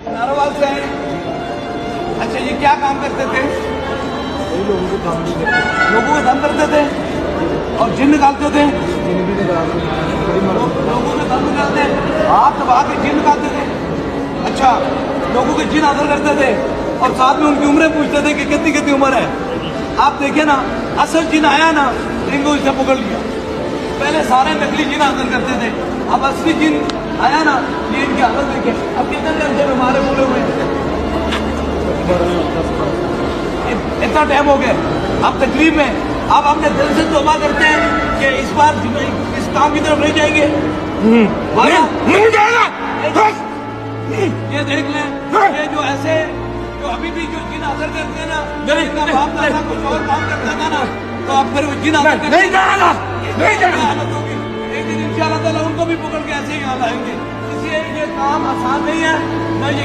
नारोवाल से हैं। अच्छा, ये क्या काम करते थे? लोगों को काम नहीं करते, लोगों को दम करते थे और जिन निकालते थे। जिन भी निकालते हैं, बड़ी मर्द लोगों के दम निकालते, हाथ दबा के जिन निकालते थे। अच्छा, लोगों के जिन हासिल करते थे और साथ में उनकी उम्रें पूछते थे कि कितनी कितनी उम्र है। आप देखिए ना, असल जिन आया ना, इनको इससे पकड़ लिया। पहले सारे नकली जिन हासिल करते थे, अब असली जिन आया ना, ये इनकी हालत देखिए। अब कितने घंटे में हमारे पूरे हुए, इतना टाइम हो गया। अब तकलीफ में, अब अपने दिल से तौबा करते हैं कि इस बार इस काम की तरफ नहीं जाएंगे। नहीं जाएगा। ये देख लें, ये जो ऐसे जो अभी भी जो जिन हासिल करते हैं ना, इनका बाप दादा कुछ और काम करता था ना, तो अब फिर वो जिन हासिल करते नहीं जाएगा, नहीं जाएगा। हालत होगी। एक दिन इंशाअल्लाह ताला उनको भी पकड़ के ऐसे ही यहाँ लाएंगे। इसलिए ये काम आसान नहीं है, न ये